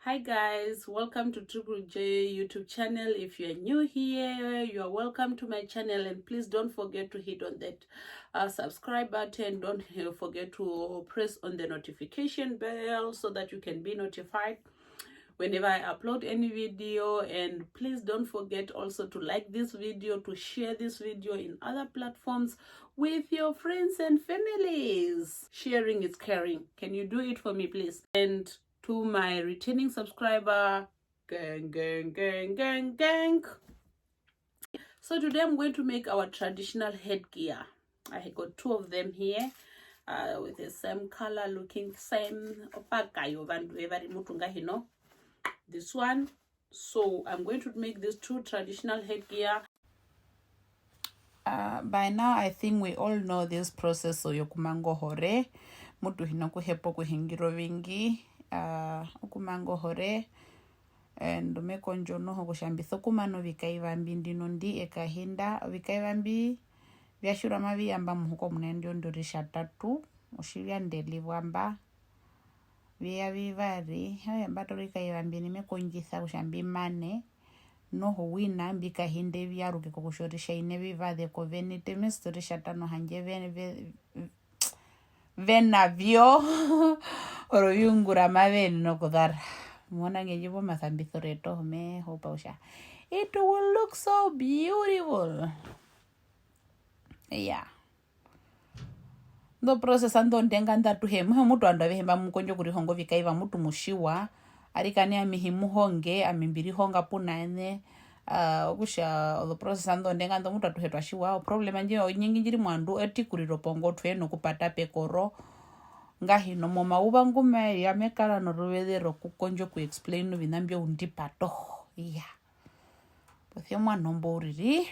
Hi guys, welcome to Triple J YouTube channel. If you are new here, you are welcome to my channel, and please don't forget to hit on that subscribe button. Don't forget to press on the notification bell so that you can be notified whenever I upload any video. And please don't forget also to like this video, to share this video in other platforms with your friends and families. Sharing is caring. Can you do it for me, please? And to my returning subscriber, gang, gang, gang, gang, gang. So today I'm going to make our traditional headgear. I got two of them here with the same color, looking same. This one. So I'm going to make these two traditional headgear. By now I think we all know this process yokumango hore mutu hino kuhepo kuhingiro vingi okumango hore and mekonjo noho kushambitha kumano vikaivambi ndino ndi ekahinda vikaivambi vyashura maviyamba muhuko munendio ndorisha tatu ushivyandeliwamba via vivari yamba rikaivambi nimekonjitha kushambi mane noho wina mbikahinde vyaruke kukushorisha ine vivadhe kovenite mistorisha tano hanje venavyo oro yungura maveni nokudhara mwana ngejivo mathambitho reto me hopa usha it will look so beautiful. Yeah, ndo process ando ndenga ndatu hemu mutu ando avehemba mkonjo kuri hongo vikaiva mutu mushiwa arikane amihimu honge amimbiri honga punaene kusha the process ando ndenga ndo mutu atuhetwa shiwa problem anje nyingi njiri mwandu etikuriro pongo tweno kupata pekoro ngahino moma uba ngume ya mekala no ruvedero kukonjo ku explain vinambyo undipato yeah pothio mwana mboriri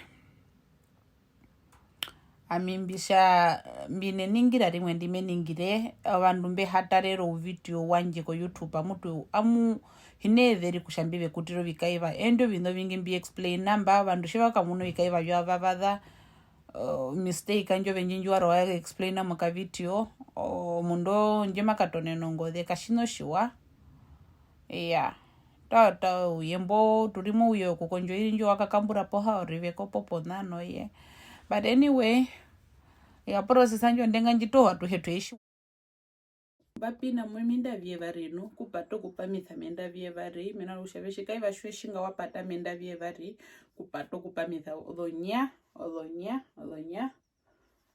amimbisha mbine ningira rimwe ndime ningire abandu mbe hatarero video wanje ko YouTube amutu amu hineveri kushambive kutiro vikaiva endo vino vingi mbi explain namba abandu shivaka muno vikaiva vya vavada mistake anjo venjinji waro explain na maka video mundo njema katone nongode kashino shiwa yeah tata uyembo turimo uyo kukonjo irinjo wakakambura poha oriveko popo nano ye but anyway ya process anjo ndenga njito watu hetu ishi bapina mweminda vyevarino kupato kupamitha menda vyevari mina ushaveshi kaiva shweshinga wapata menda vyevari kupato kupamitha odhonya.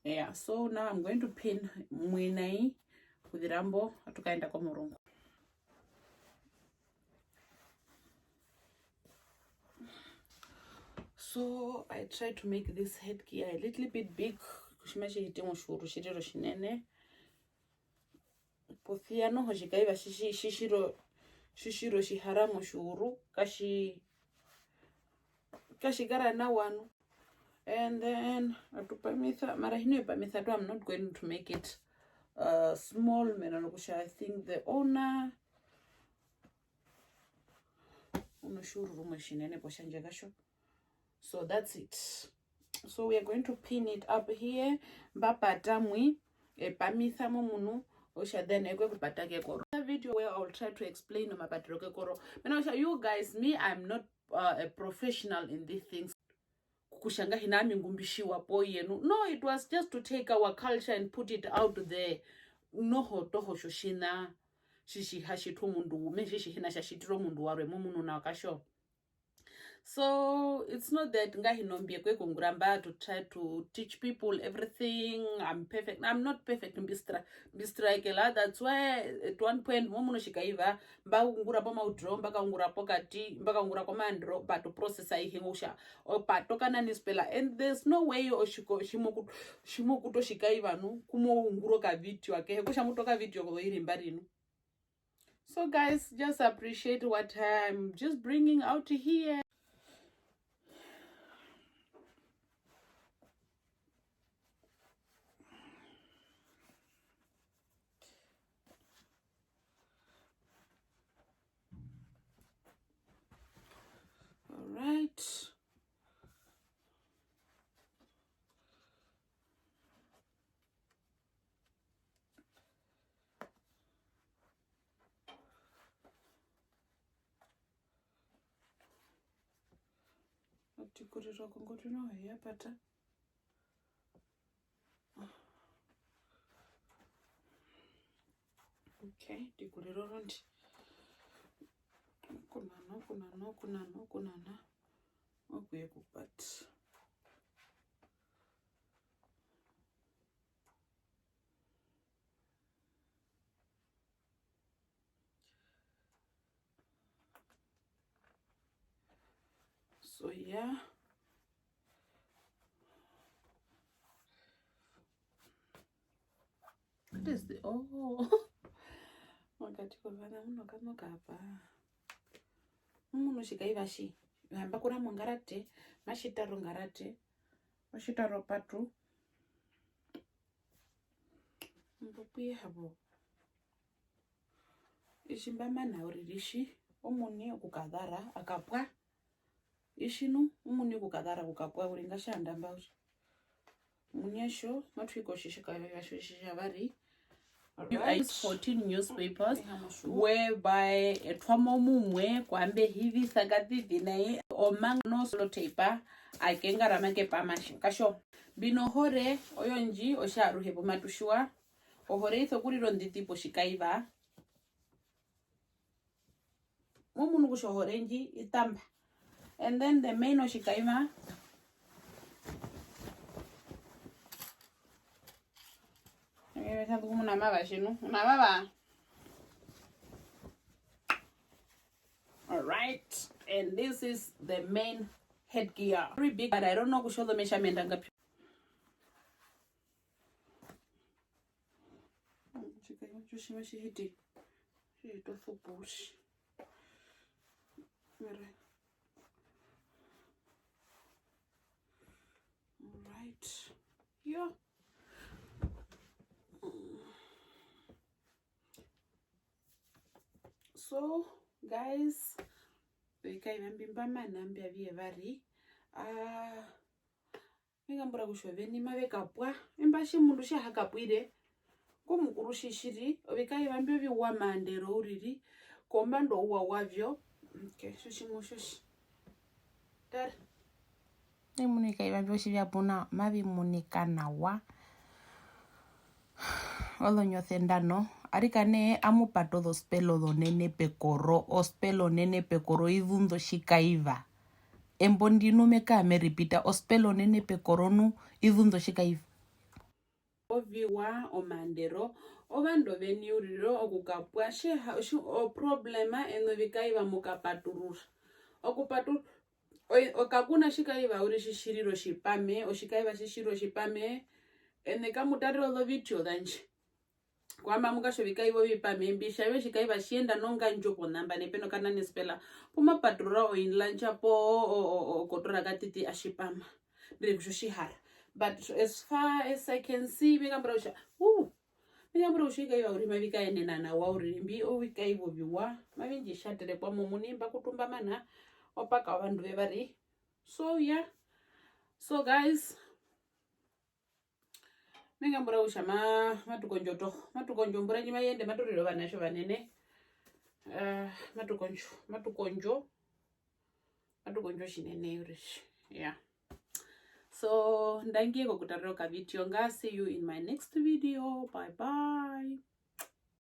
Yeah, so now I'm going to pin mwinai kudhirambo atukaenda kwa murungu. So I try to make this headgear a little bit big kushimashi hitimo shuru shiriro shinene pothia noho shikaiva shishiro shiharamo shuru kashigara na wanu. And then atupamitha marahino pamitha to I'm not going to make it small menanokusha. I think the owner unoshuru mashinene poshanjega gasho. So that's it. So we are going to pin it up here mbapata mwi pamitha munu osha then egwe kupata kekoro. The video where I'll try to explain mapatiro kekoro. Menasha you guys, me, I'm not a professional in these things. Kushanga hinami ngumbishiwa po yenu. No, it was just to take our culture and put it out there. Noho toho shoshina shishi hashitu mundu me shishi hina shashitiro mundu warwe mumunu na wakasho. So it's not that ngahinombiye kwe kunguramba to try to teach people everything. I'm perfect. I'm not perfect in bistrikela. That's why at one point mumuno shikaiva mba ungura poma udro mbaka ungura pokati mbaka ungura komandro but to process ihingusha o patoka na nispela, and there's no way oshiko shimokuto shikaiva nu kumo unguro ka video ake kusha mutoka video ko irimbari nu. So guys, just appreciate what I'm just bringing out here. All right. tikurira kungoti no yapata. Okay, tikurira rondi. Kunana. Okay, kupat. So yeah. What is the wakati kovana muno kanokapa muno shikaivashi hamba kura mongarate mashitaro ngarate mashitaro patu mbopi habo ishimba mana uririshi omuni okukadhara akapwa ishinu umuni okukadhara ukapwa uringa shanda mbauri munyesho matwiko shishikaivashi shishavari. Right. 14 newspapers whereby twamo mumwe kwambe hivi sagati dinai omang no solo taper akenga ramake pamashi kasho bino hore oyonji osharu hebo matushua ohore ithokuri ronditi poshikaiva mumunu kushohorenji itamba and then the main oshikaiva all right, and this is the main headgear. Very big, but I don't know to show the measurement. All right, yeah. So guys, nambia vari ngambura kushoveni mavekapwa embashi mundu shahakapwire kumukuru shishiri vikaiva viwa mandero uriri komba ndouwa wavyo. Okay, shushi dar nemunika iva vyoshi vyapona mavimunika nawa olonyothe ndano arikane amupato dospelo donene pekoro ospelo nene pekoro idundo shikaiva embondinu meka me repita ospelo nene pekoro nu idundo shikaiva oviwa omandero ovando veni uriro okukapwa o problema eno vikaiva mukapaturura okupatu okakuna shikaiva uri shishiriro shipame oshikaiva shishiro shipame ene kamutariro lo vitio danje kwamba mukasho vikaivo vipame mbisha ve shikaiva shienda nonga njopo namba nepeno kana nespela puma patrura o inlancha po kotora katiti ashipama ndiri kushihara. But as far as I can see mikambra ushikaiva uri mavika enenana wa uri mbi ovikaivo viwa mavinji shatere kwa mumunimba kutumba mana opaka vandu vevari. So yeah, so guys mengambura ushama matukonjo mbura njima yende maturiro vanasho vanene matukonjo shinene yurish. Yeah, so ndangiye kokutariro ka video nga. See you in my next video. Bye bye.